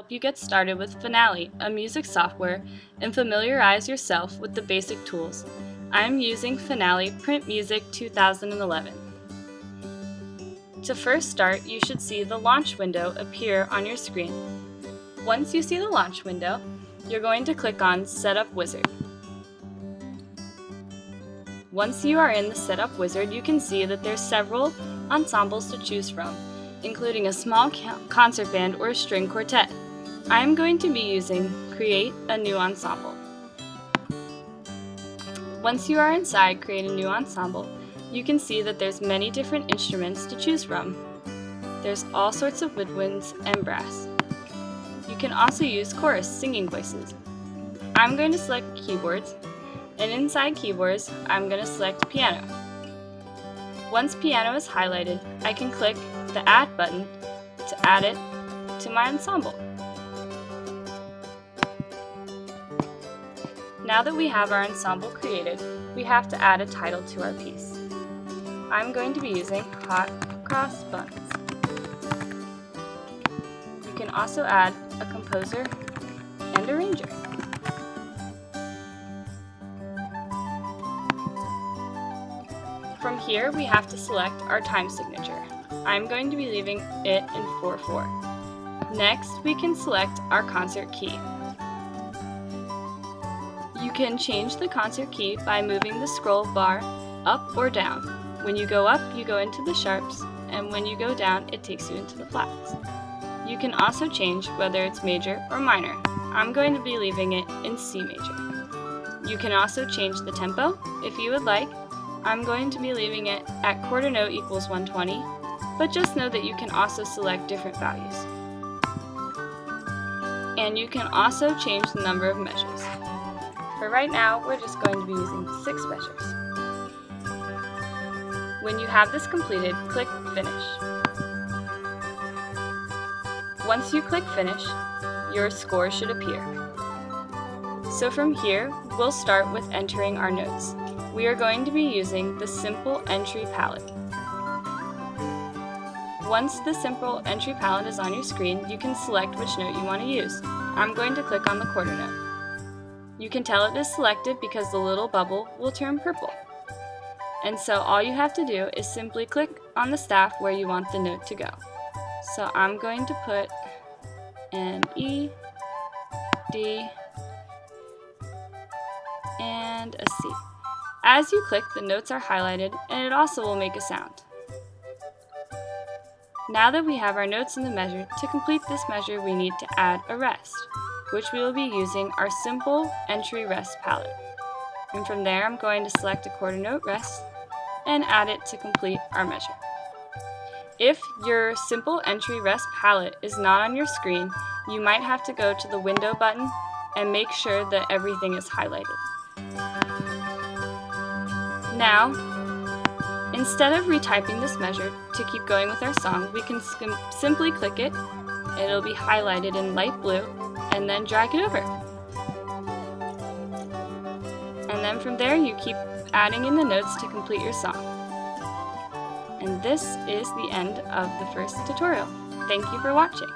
help you get started with Finale, a music software, and familiarize yourself with the basic tools. I'm using Finale Print Music 2011. To first start, you should see the launch window appear on your screen. Once you see the launch window, you're going to click on Setup Wizard. Once you are in the Setup Wizard, you can see that there's several ensembles to choose from, including a small concert band or a string quartet. I am going to be using Create a New Ensemble. Once you are inside Create a New Ensemble, you can see that there's many different instruments to choose from. There's all sorts of woodwinds and brass. You can also use chorus singing voices. I'm going to select keyboards, and inside keyboards, I'm going to select piano. Once piano is highlighted, I can click the Add button to add it to my ensemble. Now that we have our ensemble created, we have to add a title to our piece. I'm going to be using Hot Cross Buns. You can also add a composer and arranger. From here, we have to select our time signature. I'm going to be leaving it in 4/4. Next, we can select our concert key. You can change the concert key by moving the scroll bar up or down. When you go up, you go into the sharps, and when you go down, it takes you into the flats. You can also change whether it's major or minor. I'm going to be leaving it in C major. You can also change the tempo if you would like. I'm going to be leaving it at quarter note equals 120, but just know that you can also select different values. And you can also change the number of measures. For right now, we're just going to be using 6 measures. When you have this completed, click Finish. Once you click Finish, your score should appear. So from here, we'll start with entering our notes. We are going to be using the Simple Entry palette. Once the Simple Entry palette is on your screen, you can select which note you want to use. I'm going to click on the quarter note. You can tell it is selected because the little bubble will turn purple. And so all you have to do is simply click on the staff where you want the note to go. So I'm going to put an E, D, and a C. As you click, the notes are highlighted, and it also will make a sound. Now that we have our notes in the measure, to complete this measure we need to add a rest, which we will be using our Simple Entry Rest palette. And from there I'm going to select a quarter note rest and add it to complete our measure. If your Simple Entry Rest palette is not on your screen, you might have to go to the window button and make sure that everything is highlighted. Now, instead of retyping this measure to keep going with our song, we can simply click it, it'll be highlighted in light blue, and then drag it over. And then from there you keep adding in the notes to complete your song. And this is the end of the first tutorial. Thank you for watching.